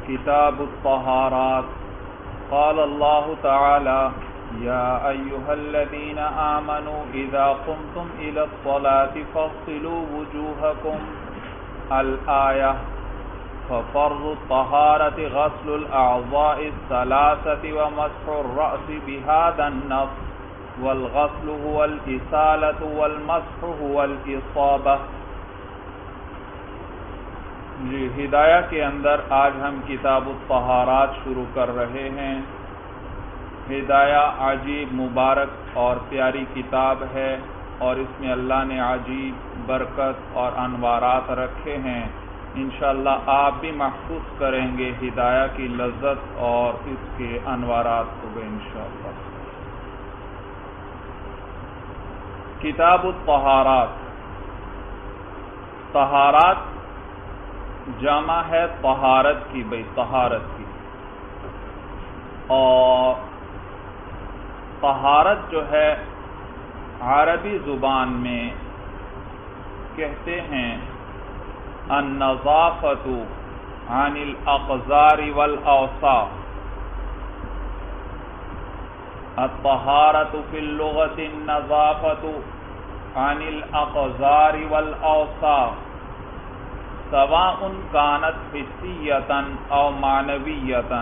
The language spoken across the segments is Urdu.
کتاب الطہارات قال اللہ تعالی یا ایہا الذین آمنوا اذا قمتم الى الصلاة فاغسلوا وجوہکم الآیہ ففرض الطہارة غسل الاعضاء الثلاثة ومسح الرأس بهذا النص والغسل هو الإسالة والمسح هو الإصابة۔ ہدایہ کے اندر آج ہم کتاب الطہارات شروع کر رہے ہیں۔ ہدایہ عجیب مبارک اور پیاری کتاب ہے اور اس میں اللہ نے عجیب برکت اور انوارات رکھے ہیں۔ انشاءاللہ آپ بھی محسوس کریں گے ہدایہ کی لذت اور اس کے انوارات کو انشاءاللہ۔ کتاب الطہارات، طہارات جمع ہے طہارت کی، طہارت کی، اور طہارت جو ہے عربی زبان میں کہتے ہیں النظافۃ عن الاقذار والاوصاف۔ الطہارۃ فی اللغۃ النظافۃ عن الاقذار والاوصاف سواء كانت حسیۃ او معنویۃ۔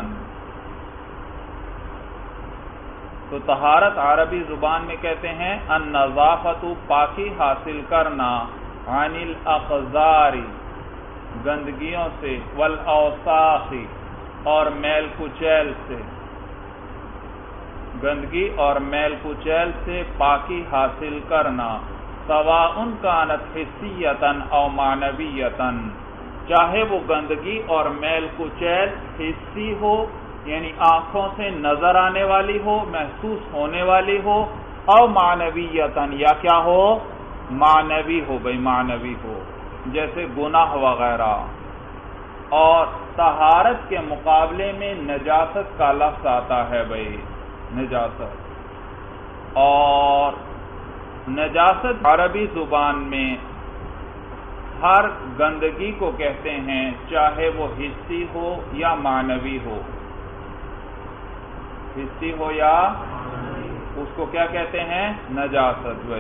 تو طہارت عربی زبان میں کہتے ہیں النظافۃ، پاکی حاصل کرنا، عن الاقذار، گندگیوں سے، والاوساخ، اور میل کچیل سے، گندگی اور میل کچیل سے پاکی حاصل کرنا، سواء كانت حسیۃ او معنویۃ، چاہے وہ گندگی اور میل کچیل حسی ہو یعنی آنکھوں سے نظر آنے والی ہو، محسوس ہونے والی ہو، او معنویۃ، یا کیا ہو، معنوی ہو، معنوی ہو، جیسے گناہ وغیرہ۔ اور طہارت کے مقابلے میں نجاست کا لفظ آتا ہے نجاست، اور نجاست عربی زبان میں ہر گندگی کو کہتے ہیں، چاہے وہ حسی ہو یا معنوی ہو، حسی ہو یا اس کو کیا کہتے ہیں، نجاست۔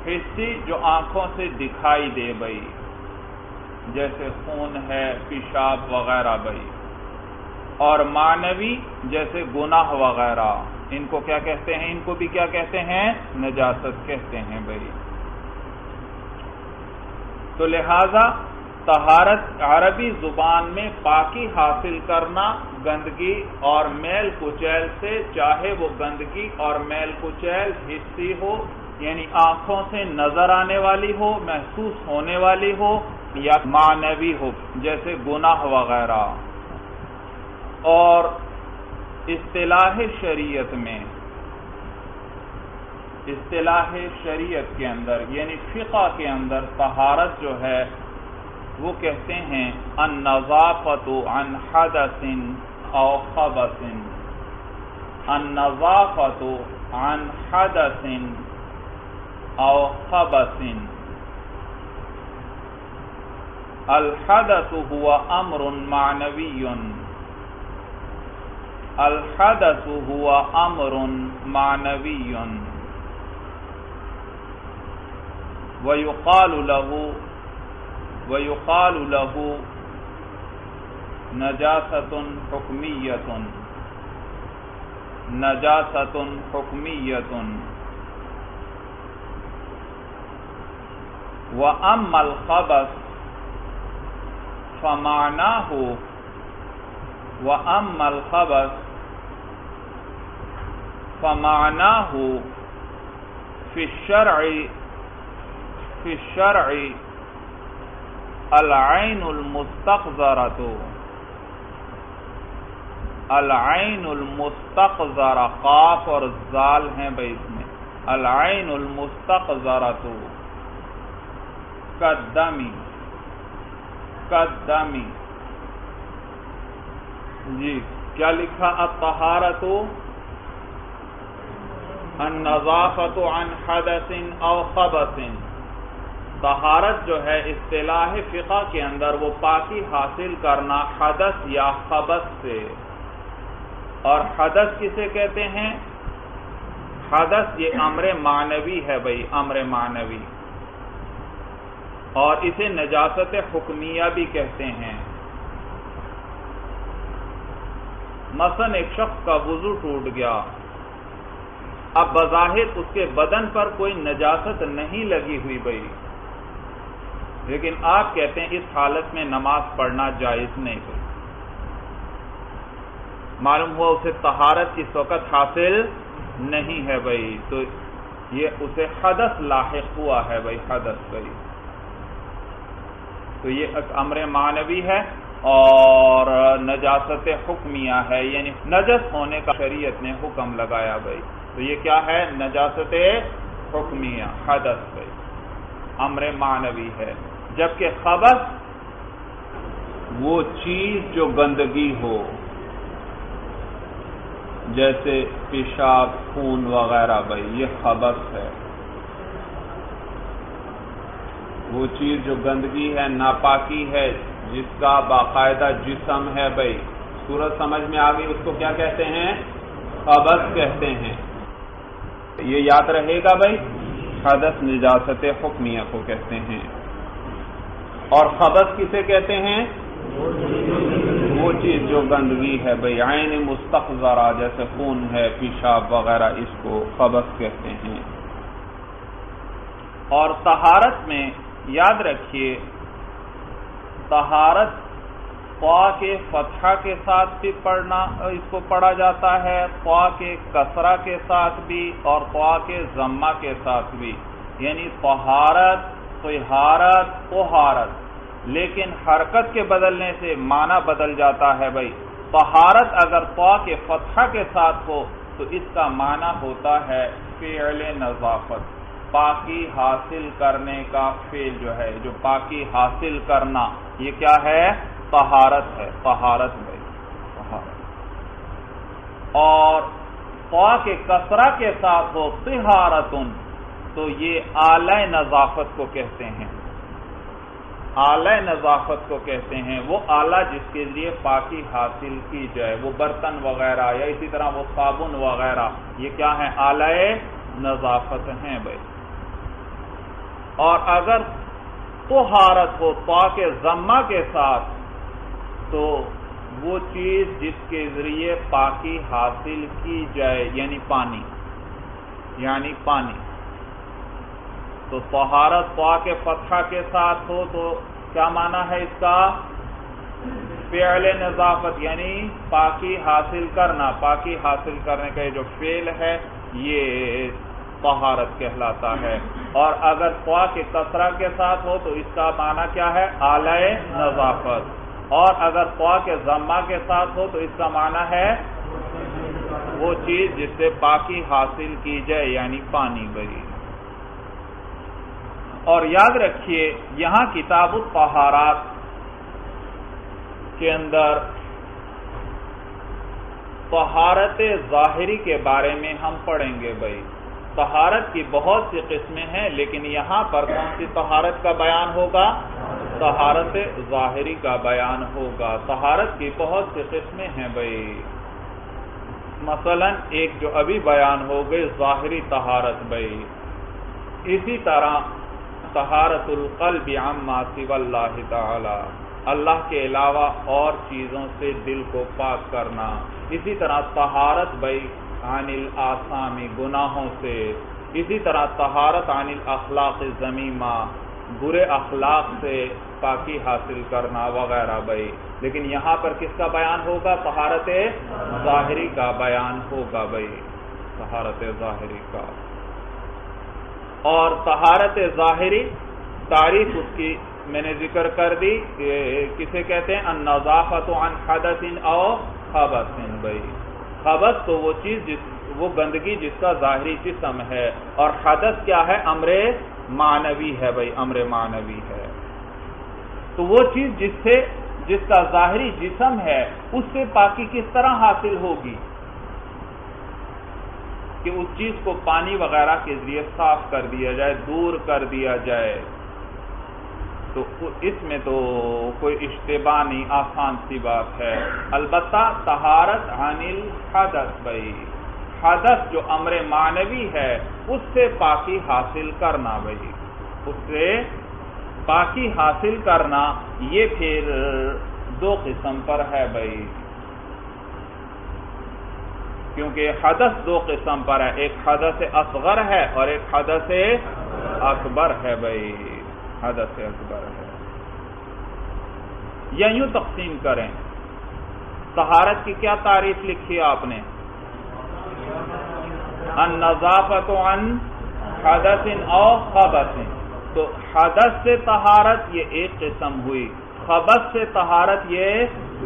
حسی جو آنکھوں سے دکھائی دے جیسے خون ہے، پیشاب وغیرہ اور معنوی جیسے گناہ وغیرہ، ان کو کیا کہتے ہیں، ان کو بھی کیا کہتے ہیں، نجاست کہتے ہیں تو لہذا طہارت عربی زبان میں پاکی حاصل کرنا گندگی اور میل کچیل سے، چاہے وہ گندگی اور میل کچیل حسی ہو یعنی آنکھوں سے نظر آنے والی ہو، محسوس ہونے والی ہو، یا معنوی ہو جیسے گناہ وغیرہ۔ اور اصطلاح شریعت میں، اصطلاح شریعت کے اندر یعنی فقہ کے اندر طہارت جو ہے وہ کہتے ہیں النظافۃ عن حدث او خبث، النظافۃ عن حدث او خبث۔ الحدث هو امر معنوی، الحدث هو امر معنوی ويقال له نجاست حکمیۃ، نجاست حکمیۃ۔ وأما الخبث فمعناه، وأما الخبث فمعناه في الشرع العین المستقذرۃ، العین المستقذرہ، قاف اور زال ہیں اس میں، العین المستقذرۃ کالدمی، کالدمی۔ جی کیا لکھا، الطہارۃ النظافۃ عن حدث او خبث، طہارت جو ہے اصطلاح فقہ کے اندر وہ پاکی حاصل کرنا حدث یا خبث سے. اور حدث کسے کہتے ہیں؟ حدث یہ امر معنوی ہے بھائی، امر معنوی، اور اسے نجاست حکمیہ بھی کہتے ہیں. مثلا ایک شخص کا وضو ٹوٹ گیا، اب بظاہر اس کے بدن پر کوئی نجاست نہیں لگی ہوئی بھائی، لیکن آپ کہتے ہیں اس حالت میں نماز پڑھنا جائز نہیں بھائی. معلوم ہوا اسے طہارت اس وقت حاصل نہیں ہے بھائی، تو یہ اسے حدث لاحق ہوا ہے بھائی، حدث بھائی. تو یہ ایک امر معنوی ہے اور نجاست حکمیہ ہے، یعنی نجس ہونے کا شریعت نے حکم لگایا بھائی. تو یہ کیا ہے؟ نجاست حکمیہ، حدث بھائی، امر معنوی ہے. جبکہ خبث وہ چیز جو گندگی ہو، جیسے پیشاب، خون وغیرہ بھائی، یہ خبث ہے. وہ چیز جو گندگی ہے، ناپاکی ہے، جس کا باقاعدہ جسم ہے بھائی، صورت سمجھ میں آ گئی، اس کو کیا کہتے ہیں؟ خبث کہتے ہیں. یہ یاد رہے گا بھائی، حدث نجاست حکمیہ کو کہتے ہیں. اور خبث کسے کہتے ہیں؟ وہ چیز جو گندگی ہے بھائی، عین مستقذرہ جیسے خون ہے، پیشاب وغیرہ، اس کو خبث کہتے ہیں. اور طہارت میں یاد رکھیے، طہارت قوا کے فتحہ کے ساتھ بھی پڑھنا، اس کو پڑھا جاتا ہے، قوا کے کسرہ کے ساتھ بھی اور قوا کے ضمہ کے ساتھ بھی، یعنی طہارت، طہارت، طہارت. لیکن حرکت کے بدلنے سے معنی بدل جاتا ہے بھائی. طہارت اگر قوا کے فتحہ کے ساتھ ہو تو اس کا معنی ہوتا ہے فعل نظافت، پاکی حاصل کرنے کا فعل جو ہے، جو پاکی حاصل کرنا، یہ کیا ہے؟ طہارت ہے، طہارت بھائی، طہارت. اور قوا کے کسرہ کے ساتھ ہو طہارتن تو یہ اعلی نظافت کو کہتے ہیں. اعلی نظافت کو کہتے ہیں وہ آلہ جس کے لیے پاکی حاصل کی جائے، وہ برتن وغیرہ یا اسی طرح وہ صابن وغیرہ، یہ کیا ہے؟ اعلی نظافت ہیں بھائی. اور اگر طہارت ہو طا کے ضمہ کے ساتھ تو وہ چیز جس کے ذریعے پاکی حاصل کی جائے، یعنی پانی، یعنی پانی. تو طہارت طا کے فتحہ کے ساتھ ہو تو کیا معنی ہے اس کا؟ فعل نظافت، یعنی پاکی حاصل کرنا، پاکی حاصل کرنے کا یہ جو فعل ہے یہ طہارت کہلاتا ہے. اور اگر طا کے کسرہ کے ساتھ ہو تو اس کا معنی کیا ہے؟ اعلی نظافت. اور اگر طا کے ضمہ کے ساتھ ہو تو اس کا معنی ہے وہ چیز جس سے پاکی حاصل کی جائے، یعنی پانی بھائی. اور یاد رکھیے یہاں کتاب الطہارات کے اندر طہارت ظاہری کے بارے میں ہم پڑھیں گے بھائی. طہارت کی بہت سی قسمیں ہیں، لیکن یہاں پر کون سی طہارت کا بیان ہوگا؟ طہارت ظاہری کا بیان ہوگا. طہارت کی بہت سی قسمیں ہیں بھائی. مثلا ایک جو ابھی بیان ہو گئی ظاہری طہارت بھائی. اسی طرح طہارت القلب عما سوى اللہ تعالی، اللہ کے علاوہ اور چیزوں سے دل کو پاک کرنا. اسی طرح طہارت بھائی عن الآثام، گناہوں سے. اسی طرح طہارت عن الاخلاق الذمیمہ، برے اخلاق سے پاکی حاصل کرنا وغیرہ بھائی. لیکن یہاں پر کس کا بیان ہوگا؟ طہارت ظاہری کا بیان ہوگا بھائی، طہارت ظاہری کا. اور طہارت ظاہری تعریف اس کی میں نے ذکر کر دی، کسے کہتے ہیں؟ النظافت عن حدث او خبث بھائی. خبث تو وہ چیز وہ گندگی جس کا ظاہری جسم ہے، اور حدث کیا ہے؟ امر معنوی ہے بھائی، امر معنوی ہے. تو وہ چیز جس کا ظاہری جسم ہے اس سے پاکی کس طرح حاصل ہوگی؟ کہ اس چیز کو پانی وغیرہ کے ذریعے صاف کر دیا جائے، دور کر دیا جائے. تو اس میں تو کوئی اشتباہ نہیں، آسان سی بات ہے۔ البتہ طہارت عن الحدث، بھائی حدث جو امر معنوی ہے اس سے پاکی حاصل کرنا، بھائی اس سے پاکی حاصل کرنا، یہ پھر دو قسم پر ہے بھائی، کیونکہ حدث دو قسم پر ہے، ایک حدث اصغر ہے اور ایک حدث اکبر ہے بھائی، حدث اکبر ہے۔ یا یوں تقسیم کریں، طہارت کی کیا تعریف لکھی آپ نے؟ النظافۃ عن حدث او خبث، تو حدث سے طہارت یہ ایک قسم ہوئی، خبث سے طہارت یہ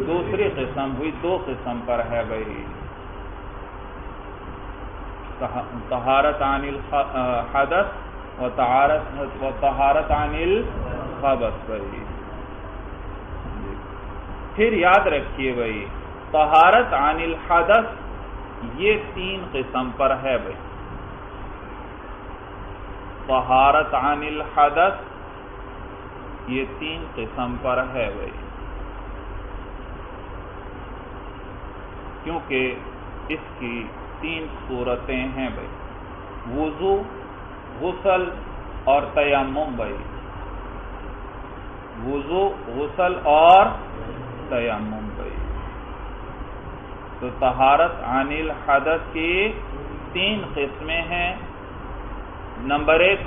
دوسری قسم ہوئی، دو قسم پر ہے بھائی، طہارت عن الحدث و طہارت عن الخبث بھائی۔ پھر یاد رکھیے بھائی، طہارت عن الحدث یہ تین قسم پر ہے بھائی، طہارت عن الحدث یہ تین قسم پر ہے بھائی، کیونکہ اس کی تین صورتیں ہیں بھائی، وضو، غسل اور تیمم بھائی، وضو، غسل اور تیمم بھائی۔ تو طہارت عن الحدث کی تین قسمیں ہیں، نمبر ایک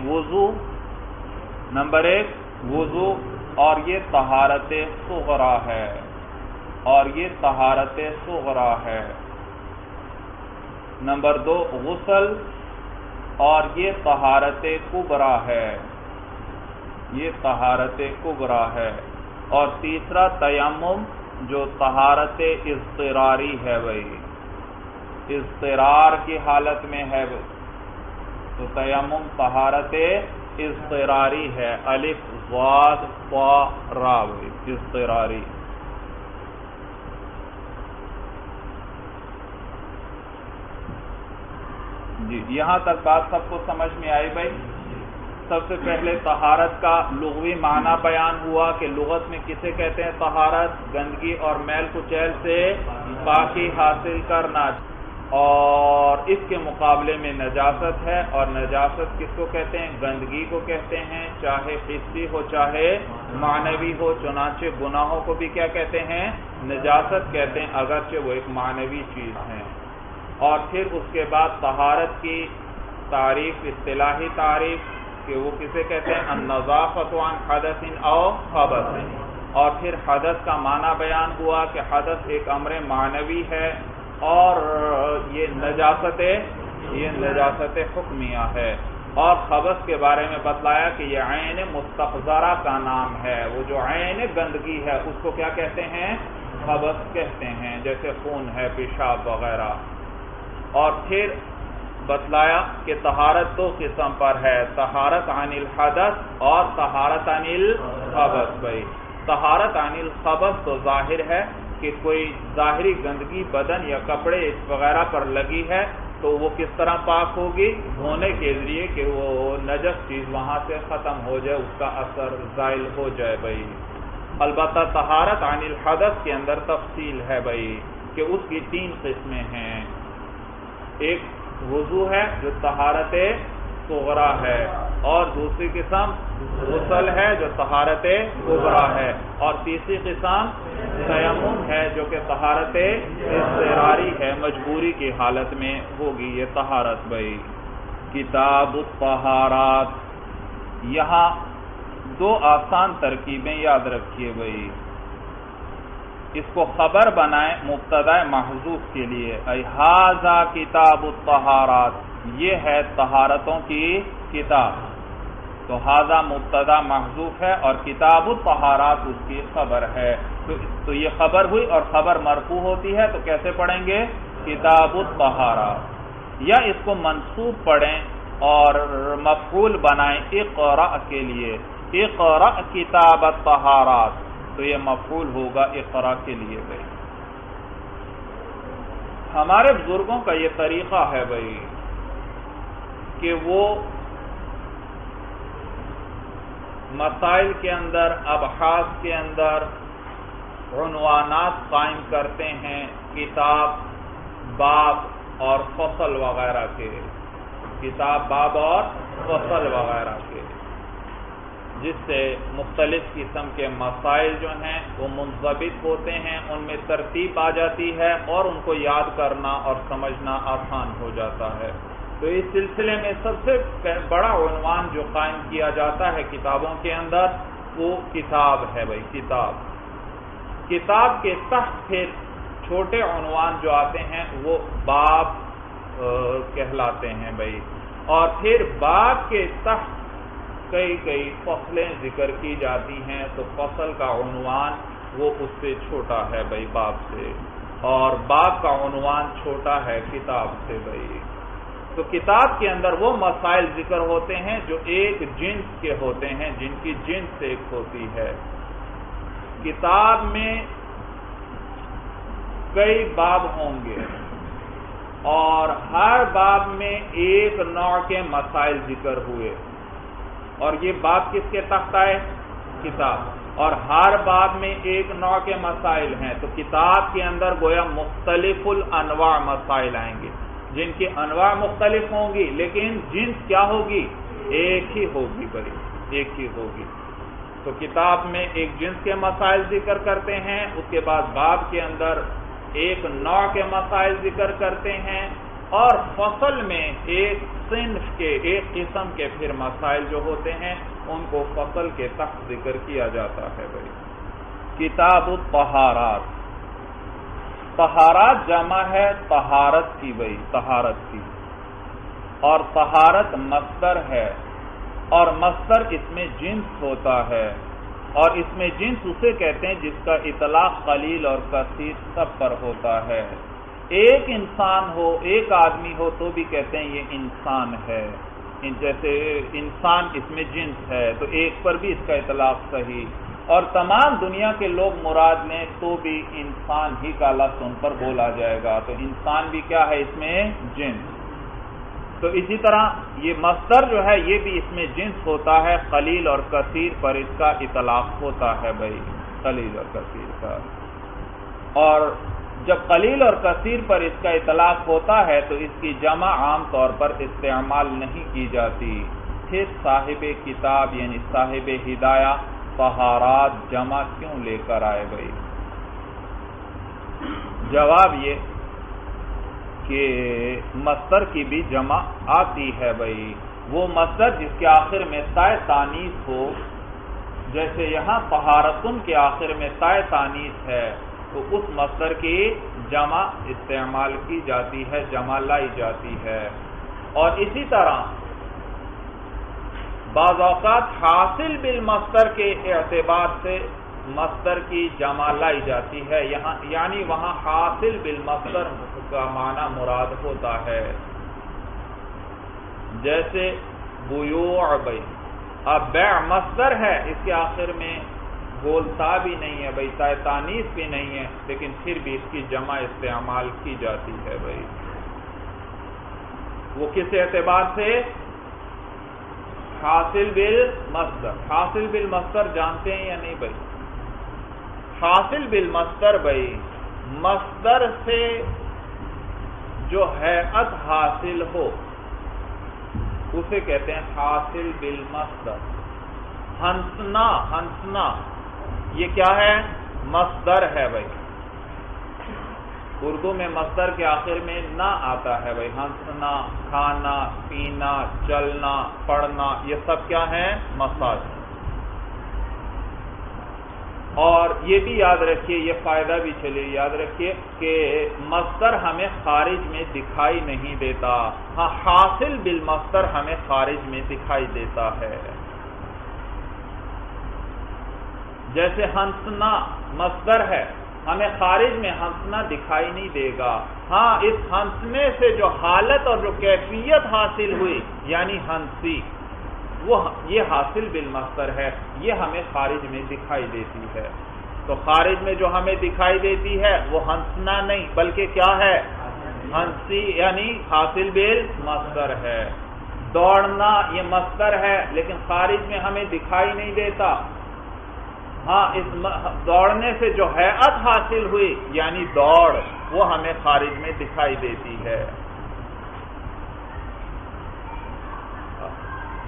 وضو، اور یہ طہارت صغرا ہے، اور یہ طہارت صغرا ہے۔ نمبر دو غسل، اور یہ طہارت کبریٰ ہے، یہ طہارت کبریٰ ہے۔ اور تیسرا تیمم جو طہارت اضطراری ہے بھائی، اضطرار کی حالت میں ہے بھائی، تو تیمم طہارت اضطراری ہے، الف ضاد طا را بھائی، اضطراری۔ جی یہاں تک بات سب کو سمجھ میں آئی بھائی؟ سب سے پہلے طہارت کا لغوی معنی بیان ہوا کہ لغت میں کسے کہتے ہیں طہارت؟ گندگی اور میل کچیل سے پاکی حاصل کرنا، اور اس کے مقابلے میں نجاست ہے، اور نجاست کس کو کہتے ہیں؟ گندگی کو کہتے ہیں، چاہے حسی ہو چاہے معنوی ہو، چنانچہ گناہوں کو بھی کیا کہتے ہیں؟ نجاست کہتے ہیں، اگرچہ وہ ایک معنوی چیز ہے۔ اور پھر اس کے بعد طہارت کی تعریف، اصطلاحی تعریف کہ وہ کسے کہتے ہیں؟ النظافۃ عن حدث او خبث، اور پھر حدث کا معنی بیان ہوا کہ حدث ایک امر معنوی ہے، اور یہ نجاست حکمیہ ہے۔ اور خبث کے بارے میں بتلایا کہ یہ عین مستقذرہ کا نام ہے، وہ جو عین گندگی ہے اس کو کیا کہتے ہیں؟ خبث کہتے ہیں، جیسے خون ہے، پیشاب وغیرہ۔ اور پھر بتلایا کہ طہارت دو قسم پر ہے، طہارت عن الحدث اور طہارت عن الخبث بھائی۔ طہارت عن الخبث تو ظاہر ہے کہ کوئی ظاہری گندگی بدن یا کپڑے وغیرہ پر لگی ہے تو وہ کس طرح پاک ہوگی؟ دھونے کے ذریعے، کہ وہ نجس چیز وہاں سے ختم ہو جائے، اس کا اثر زائل ہو جائے بھائی۔ البتہ طہارت عن الحدث کے اندر تفصیل ہے بھائی، کہ اس کی تین قسمیں ہیں، ایک وضو ہے جو طہارت صغرا ہے، اور دوسری قسم غسل ہے جو طہارت کبریٰ ہے، اور تیسری قسم تیمم ہے جو کہ طہارت اضطراری ہے، مجبوری کی حالت میں ہوگی یہ طہارت بھائی۔ کتاب الطہارات، یہاں دو آسان ترکیبیں یاد رکھیے بھائی، اس کو خبر بنائیں مبتدا محذوف کے لیے، ھذا کتاب الطہارات، یہ ہے طہارتوں کی کتاب، تو ھذا مبتدا محذوف ہے اور کتاب الطہارات اس کی خبر ہے، تو یہ خبر ہوئی اور خبر مرفوع ہوتی ہے، تو کیسے پڑھیں گے؟ کتاب الطہارات، یا اس کو منصوب پڑھیں اور مفعول بنائیں اقرأ کے لیے، اقرأ کتاب الطہارات، تو یہ مفعول ہوگا اقرأ کے لیے بھائی۔ ہمارے بزرگوں کا یہ طریقہ ہے بھائی کہ وہ مسائل کے اندر، ابحاث کے اندر عنوانات قائم کرتے ہیں کتاب، باب اور فصل وغیرہ کے، کتاب، باب اور فصل وغیرہ کے، جس سے مختلف قسم کے مسائل جو ہیں وہ منضبط ہوتے ہیں، ان میں ترتیب آ جاتی ہے اور ان کو یاد کرنا اور سمجھنا آسان ہو جاتا ہے۔ تو اس سلسلے میں سب سے بڑا عنوان جو قائم کیا جاتا ہے کتابوں کے اندر وہ کتاب ہے بھائی، کتاب۔ کتاب کے تحت پھر چھوٹے عنوان جو آتے ہیں وہ باب کہلاتے ہیں بھائی، اور پھر باب کے تحت کئی فصلیں ذکر کی جاتی ہیں، تو فصل کا عنوان وہ اس سے چھوٹا ہے بھائی باب سے، اور باب کا عنوان چھوٹا ہے کتاب سے بھائی۔ تو کتاب کے اندر وہ مسائل ذکر ہوتے ہیں جو ایک جنس کے ہوتے ہیں، جن کی جنس ایک ہوتی ہے۔ کتاب میں کئی باب ہوں گے اور ہر باب میں ایک نوع کے مسائل ذکر ہوئے، اور یہ باب کس کے تحت آئے؟ کتاب، اور ہر باب میں ایک نوع کے مسائل ہیں، تو کتاب کے اندر گویا مختلف الانواع مسائل آئیں گے، جن کی انواع مختلف ہوں گی لیکن جنس کیا ہوگی؟ ایک ہی ہوگی بھائی، ایک ہی ہوگی۔ تو کتاب میں ایک جنس کے مسائل ذکر کرتے ہیں، اس کے بعد باب کے اندر ایک نوع کے مسائل ذکر کرتے ہیں، اور فصل میں ایک صنف کے، ایک قسم کے پھر مسائل جو ہوتے ہیں ان کو فصل کے تحت ذکر کیا جاتا ہے بھائی۔ کتاب الطہارات، طہارات جمع ہے طہارت کی بھائی، طہارت کی، اور طہارت مصدر ہے، اور مصدر اس میں جنس ہوتا ہے، اور اس میں جنس اسے کہتے ہیں جس کا اطلاق قلیل اور کثیر سب پر ہوتا ہے۔ ایک انسان ہو، ایک آدمی ہو تو بھی کہتے ہیں یہ انسان ہے، جیسے انسان اس میں جنس ہے تو ایک پر بھی اس کا اطلاق صحیح، اور تمام دنیا کے لوگ مراد لیں تو بھی انسان ہی کا لفظ ان پر بولا جائے گا، تو انسان بھی کیا ہے اس میں؟ جنس۔ تو اسی طرح یہ مصدر جو ہے یہ بھی اس میں جنس ہوتا ہے، قلیل اور کثیر پر اس کا اطلاق ہوتا ہے بھائی، قلیل اور کثیر کا، اور جب قلیل اور کثیر پر اس کا اطلاق ہوتا ہے تو اس کی جمع عام طور پر استعمال نہیں کی جاتی۔ پھر صاحب کتاب یعنی صاحب ہدایہ طہارات جمع کیوں لے کر آئے بھائی؟ جواب یہ کہ مصدر کی بھی جمع آتی ہے بھائی، وہ مصدر جس کے آخر میں تائے تانیث ہو، جیسے یہاں طہارتن کے آخر میں تائے تانیث ہے تو اس مصدر کی جمع استعمال کی جاتی ہے، جمع لائی جاتی ہے۔ اور اسی طرح بعض اوقات حاصل بالمصدر کے اعتبار سے مصدر کی جمع لائی جاتی ہے، یعنی وہاں حاصل بالمصدر کا معنی مراد ہوتا ہے، جیسے بیوع بھائی، اب بیع مصدر ہے، اس کے آخر میں بولتا بھی نہیں ہے بھائی، تائے تانیث بھی نہیں ہے، لیکن پھر بھی اس کی جمع استعمال کی جاتی ہے بھائی۔ وہ کس اعتبار سے؟ حاصل بالمصدر۔ حاصل بالمصدر جانتے ہیں یا نہیں بھائی؟ حاصل بالمصدر بھائی، مصدر سے جو ہیئت حاصل ہو اسے کہتے ہیں حاصل بالمصدر۔ ہنسنا، ہنسنا یہ کیا ہے؟ مصدر ہے بھائی، اردو میں مصدر کے آخر میں نہ آتا ہے بھائی، ہنسنا، کھانا، پینا، چلنا، پڑھنا، یہ سب کیا ہے؟ مصادر۔ اور یہ بھی یاد رکھیے، یہ فائدہ بھی چلیے یاد رکھیے کہ مصدر ہمیں خارج میں دکھائی نہیں دیتا، ہاں حاصل بالمصدر ہمیں خارج میں دکھائی دیتا ہے۔ جیسے ہنسنا مصدر ہے، ہمیں خارج میں ہنسنا دکھائی نہیں دے گا، ہاں اس ہنسنے سے جو حالت اور جو کیفیت حاصل ہوئی یعنی ہنسی، یہ حاصل بالمصدر ہے، یہ ہمیں خارج میں دکھائی دیتی ہے۔ تو خارج میں جو ہمیں دکھائی دیتی ہے وہ ہنسنا نہیں بلکہ کیا ہے؟ ہنسی، یعنی حاصل بالمصدر ہے۔ دوڑنا یہ مصدر ہے لیکن خارج میں ہمیں دکھائی نہیں دیتا. ہاں اس دوڑنے سے جو ہیئت حاصل ہوئی یعنی دوڑ وہ ہمیں خارج میں دکھائی دیتی ہے.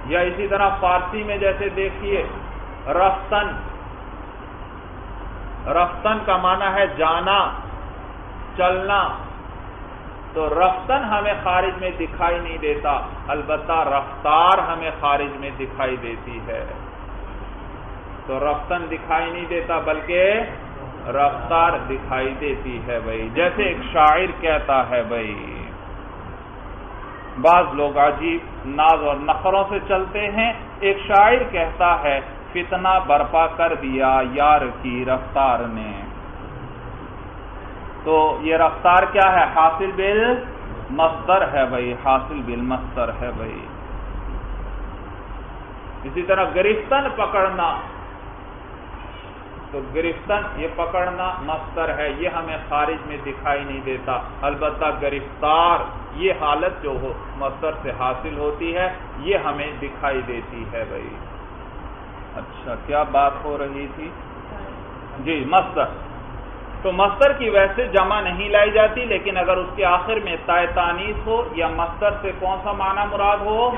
یا اسی طرح فارسی میں جیسے دیکھیے رفتن، رفتن کا معنی ہے جانا، چلنا. تو رفتن ہمیں خارج میں دکھائی نہیں دیتا، البتہ رفتار ہمیں خارج میں دکھائی دیتی ہے. تو رفتن دکھائی نہیں دیتا بلکہ رفتار دکھائی دیتی ہے بھائی. جیسے ایک شاعر کہتا ہے بھائی، بعض لوگ عجیب ناز اور نخروں سے چلتے ہیں. ایک شاعر کہتا ہے فتنہ برپا کر دیا یار کی رفتار نے. تو یہ رفتار کیا ہے؟ حاصل بالمصدر ہے بھائی، حاصل بالمصدر ہے بھائی. اسی طرح گرفتن پکڑنا، تو گرفتن یہ پکڑنا مصدر ہے، یہ ہمیں خارج میں دکھائی نہیں دیتا، البتہ گرفتار یہ حالت جو ہو مصدر سے حاصل ہوتی ہے یہ ہمیں دکھائی دیتی ہے بھائی. اچھا کیا بات ہو رہی تھی؟ جی مصدر. تو مصدر کی ویسے جمع نہیں لائی جاتی، لیکن اگر اس کے آخر میں تائے تانیث ہو یا مصدر سے کون سا معنی مراد ہو.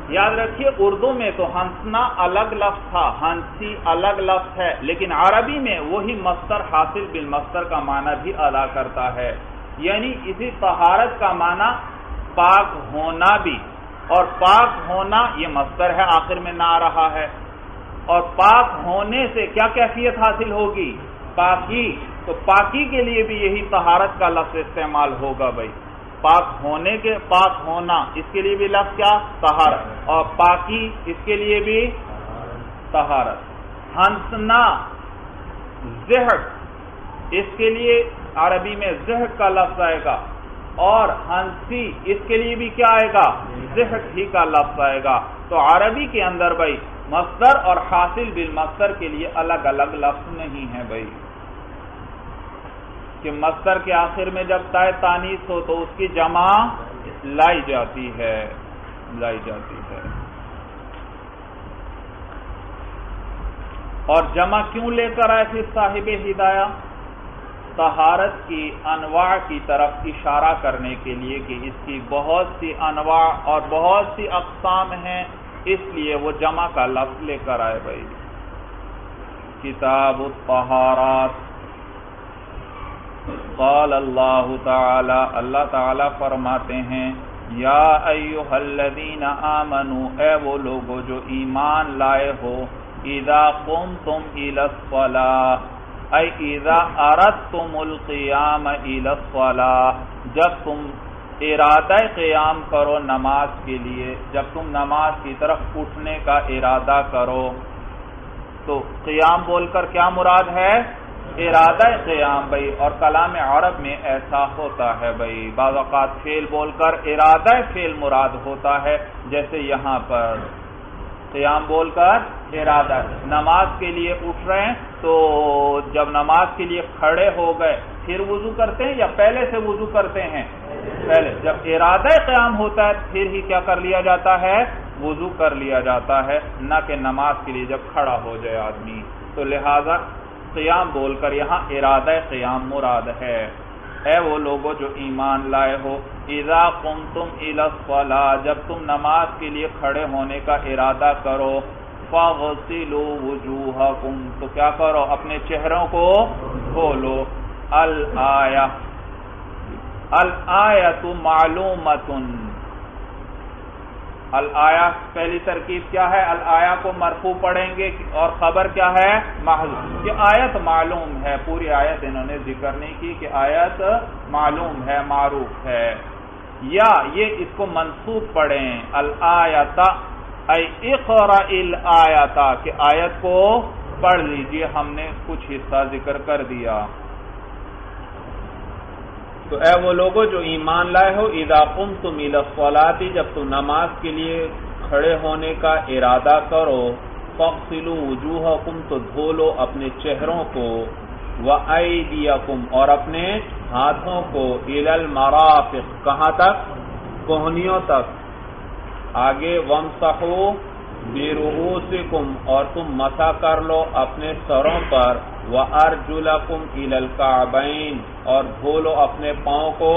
یاد رکھیے اردو میں تو ہنسنا الگ لفظ تھا، ہنسی الگ لفظ ہے، لیکن عربی میں وہی مصدر حاصل بالمصدر کا معنی بھی ادا کرتا ہے. یعنی اسی طہارت کا معنی پاک ہونا بھی، اور پاک ہونا یہ مصدر ہے آخر میں نہ آ رہا ہے، اور پاک ہونے سے کیا کیفیت حاصل ہوگی؟ پاکی. تو پاکی کے لیے بھی یہی طہارت کا لفظ استعمال ہوگا بھائی. پاک ہونے کے، پاک ہونا اس کے لیے بھی لفظ کیا؟ طہارت. اور پاکی اس کے لیے بھی طہارت. ہنسنا زہق اس کے لیے عربی میں زہق کا لفظ آئے گا، اور ہنسی اس کے لیے بھی کیا آئے گا؟ زہق ہی کا لفظ آئے گا. تو عربی کے اندر بھائی مصدر اور حاصل بالمصدر کے لیے الگ الگ لفظ نہیں ہے بھائی، کہ مصدر کے آخر میں جب تائے تانیث ہو تو اس کی جمع لائی جاتی ہے، لائی جاتی ہے. اور جمع کیوں لے کر آئے تھے صاحب ہدایہ؟ طہارت کی انواع کی طرف اشارہ کرنے کے لیے کہ اس کی بہت سی انواع اور بہت سی اقسام ہیں، اس لیے وہ جمع کا لفظ لے کر آئے بھائی. کتاب الطہارات. قال اللہ تعالی، اللہ تعالی فرماتے ہیں یا ایھا الذین آمنوا، اے وہ لوگو جو ایمان لائے ہو، اذا قمتم الی الصلاۃ ای اذا اردتم القیام الی الصلاۃ، جب تم ارادہ قیام کرو نماز کے لیے، جب تم نماز کی طرف اٹھنے کا ارادہ کرو. تو قیام بول کر کیا مراد ہے؟ ارادہ قیام بھائی. اور کلام عرب میں ایسا ہوتا ہے بھائی، بعض اوقات فعل بول کر ارادہ فعل مراد ہوتا ہے، جیسے یہاں پر قیام بول کر ارادہ. نماز کے لیے اٹھ رہے ہیں تو جب نماز کے لیے کھڑے ہو گئے پھر وضو کرتے ہیں یا پہلے سے وضو کرتے ہیں؟ پہلے. جب ارادہ قیام ہوتا ہے پھر ہی کیا کر لیا جاتا ہے؟ وضو کر لیا جاتا ہے، نہ کہ نماز کے لیے جب کھڑا ہو جائے آدمی. تو لہذا قیام بول کر یہاں ارادہ قیام مراد ہے. اے وہ لوگوں جو ایمان لائے ہو، اذا قمتم الی الصلاۃ، جب تم نماز کے لیے کھڑے ہونے کا ارادہ کرو، فاغسلوا وجوہکم، تو کیا کرو؟ اپنے چہروں کو دھو لو. الآیہ، الآیۃ معلومۃ. الآیہ پہلی ترکیب کیا ہے؟ الآیہ کو مرفوع پڑھیں گے اور خبر کیا ہے؟ محذوف. یہ آیت معلوم ہے، پوری آیت انہوں نے ذکر نہیں کی کہ آیت معلوم ہے، معروف ہے. یا یہ اس کو منصوب پڑھیں، الآیت ای اقرأ الآیت، کہ آیت کو پڑھ لیجئے، ہم نے کچھ حصہ ذکر کر دیا. تو اے وہ لوگوں جو ایمان لائے ہو، اذا قمتم الی الصلاۃ، جب تم نماز کے لیے کھڑے ہونے کا ارادہ کرو، فاغسلوا وجوہکم، تو دھو لو اپنے چہروں کو، وایدیکم، اور اپنے ہاتھوں کو، الی المرافق، کہاں تک؟ کوہنیوں تک. آگے وَامْسَحُوا بِرُؤُوسِكُمْ، اور تم مسح کر لو اپنے سروں پر، وَأَرْجُلَكُمْ إِلَى الْكَعْبَيْنِ، اور دھو لو اپنے پاؤں کو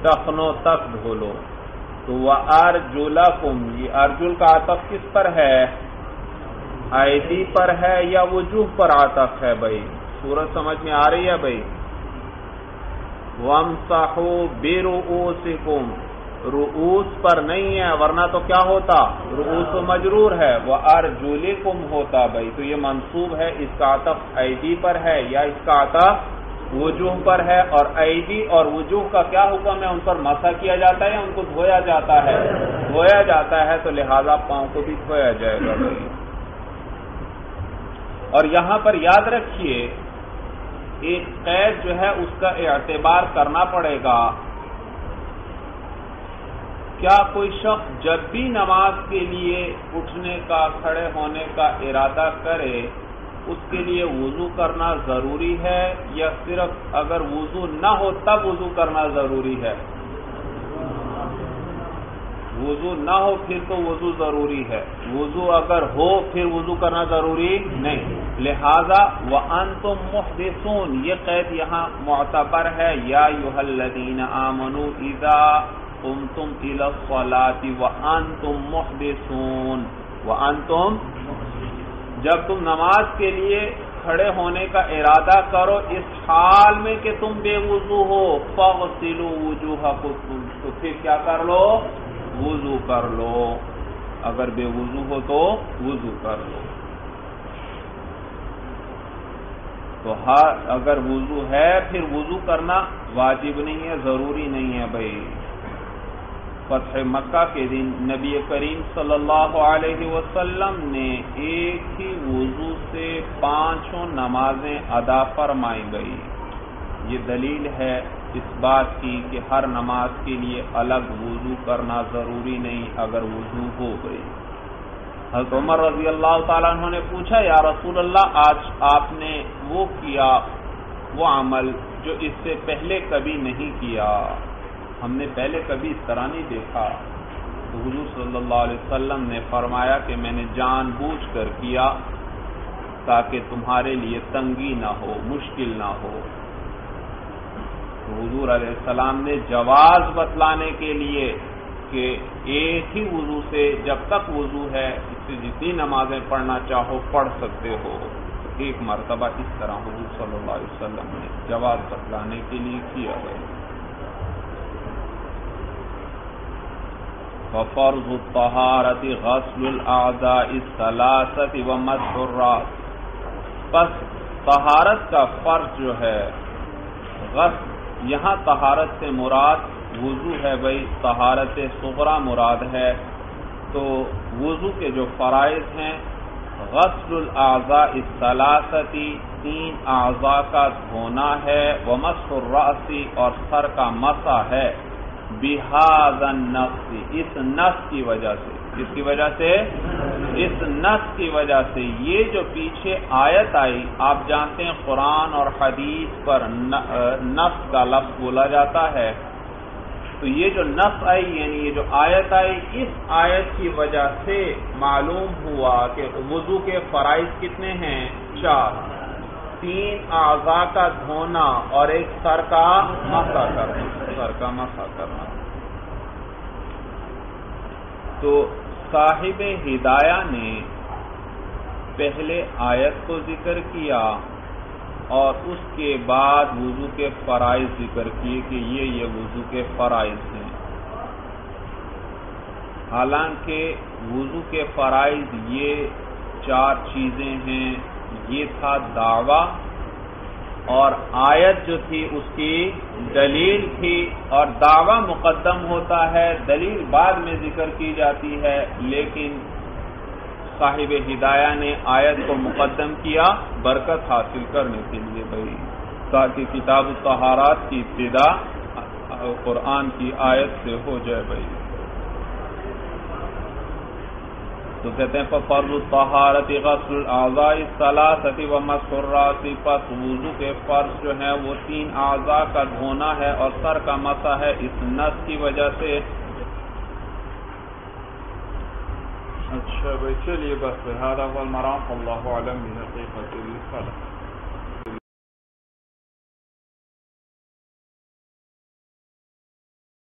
ٹخنوں تک دھو لو۔ تو وَأَرْجُلَكُمْ، یہ ارجل کا عطف کس پر ہے؟ ایدی پر ہے یا وجوہ پر عطف ہے بھائی؟ سورت سمجھ میں آ رہی ہے بھائی؟ وَامْسَحُوا بِرُؤُوسِكُمْ، رؤوس پر نہیں ہے، ورنہ تو کیا ہوتا؟ رؤوس مجرور ہے، وَأَرْجُلِكُمْ ہوتا بھائی۔ تو یہ منصوب ہے، اس کا عطف ایدی پر ہے یا اس کا عطف وجوہ پر ہے، اور ایدی اور وجوہ کا کیا حکم ہے؟ ان پر مسح کیا جاتا ہے یا ان کو دھویا جاتا ہے؟ دھویا جاتا ہے، تو لہذا پاؤں کو بھی دھویا جائے گا بھائی۔ اور یہاں پر یاد رکھیے ایک قید جو ہے اس کا اعتبار کرنا پڑے گا۔ کیا کوئی شخص جب بھی نماز کے لیے اٹھنے کا، کھڑے ہونے کا ارادہ کرے اس کے لیے وضو کرنا ضروری ہے، یا صرف اگر وضو نہ ہو تب وضو کرنا ضروری ہے؟ وضو نہ ہو پھر تو وضو ضروری ہے، وضو اگر ہو پھر وضو کرنا ضروری نہیں۔ لہذا وَأَنْتُمْ مُحْدِثُونَ، یہ قید یہاں معتبر ہے۔ یا ایھا الذین آمنوا اذا قمتم الى الصلاة وانتم محدثون، وانتم، جب تم نماز کے لیے کھڑے ہونے کا ارادہ کرو اس حال میں کہ تم بے وضو ہو، فاغسلوا وجوہکم، تو پھر کیا کر لو؟ وضو کر لو۔ اگر بے وضو ہو تو وضو کر لو۔ تو اگر وضو ہے پھر وضو کرنا واجب نہیں ہے، ضروری نہیں ہے بھائی۔ فتح مکہ کے دن نبی کریم صلی اللہ علیہ وسلم نے ایک ہی وضو سے 5 نمازیں ادا فرمائی گئی۔ یہ دلیل ہے اس بات کی کہ ہر نماز کے لیے الگ وضو کرنا ضروری نہیں اگر وضو ہو گئی۔ حضرت عمر رضی اللہ تعالیٰ عنہ نے پوچھا یا رسول اللہ، آج آپ نے وہ کیا، وہ عمل جو اس سے پہلے کبھی نہیں کیا، ہم نے پہلے کبھی اس طرح نہیں دیکھا۔ تو حضور صلی اللہ علیہ وسلم نے فرمایا کہ میں نے جان بوجھ کر کیا تاکہ تمہارے لیے تنگی نہ ہو، مشکل نہ ہو۔ تو حضور علیہ السلام نے جواز بتلانے کے لیے کہ ایک ہی وضو سے جب تک وضو ہے اس سے جتنی نمازیں پڑھنا چاہو پڑھ سکتے ہو، ایک مرتبہ اس طرح حضور صلی اللہ علیہ وسلم نے جواز بتلانے کے لیے کیا ہے۔ وفرض الطہارۃ غسل الاعضاء الثلاثۃ ومسح الراس، پس طہارت کا فرض جو ہے غسل، یہاں طہارت سے مراد وضو ہے بھائی، طہارت صغریٰ مراد ہے۔ تو وضو کے جو فرائض ہیں، غسل الاعضاء الثلاثۃ، 3 اعضاء کا دھونا ہے، ومسح الراس، اور سر کا مسح ہے، بہذا النص، اس نص کی وجہ سے، اس کی وجہ سے، اس نص کی وجہ سے، یہ جو پیچھے آیت آئی، آپ جانتے ہیں قرآن اور حدیث پر نص کا لفظ بولا جاتا ہے، تو یہ جو نص آئی یعنی یہ جو آیت آئی، اس آیت کی وجہ سے معلوم ہوا کہ وضو کے فرائض کتنے ہیں؟ 4، 3 اعضاء کا دھونا اور ایک سر کا مسح کرنا، سر کا مسح کرنا۔ تو صاحب ہدایہ نے پہلے آیت کو ذکر کیا اور اس کے بعد وضو کے فرائض ذکر کیے کہ یہ وضو کے فرائض ہیں۔ حالانکہ وضو کے فرائض یہ 4 چیزیں ہیں، یہ تھا دعویٰ، اور آیت جو تھی اس کی دلیل تھی، اور دعویٰ مقدم ہوتا ہے، دلیل بعد میں ذکر کی جاتی ہے، لیکن صاحب ہدایہ نے آیت کو مقدم کیا برکت حاصل کرنے کے لیے بھائی، تاکہ کتاب الطہارات کی ابتدا قرآن کی آیت سے ہو جائے بھائی۔ تو کہتے ہیں فَفَرْضُ الطَّہَارَةِ غَسْلُ الْأَعْضَاءِ الثَّلَاثَةِ وَمَسْحُ الرَّأْسِ، پس وضو کے فرض جو ہیں وہ 3 اعضاء کا دھونا ہے اور سر کا مسح ہے، اس نص کی وجہ سے۔ اچھا بھائی چلیے بس هذا هو المرام، اللہ اعلم بحقیقت الصلاة.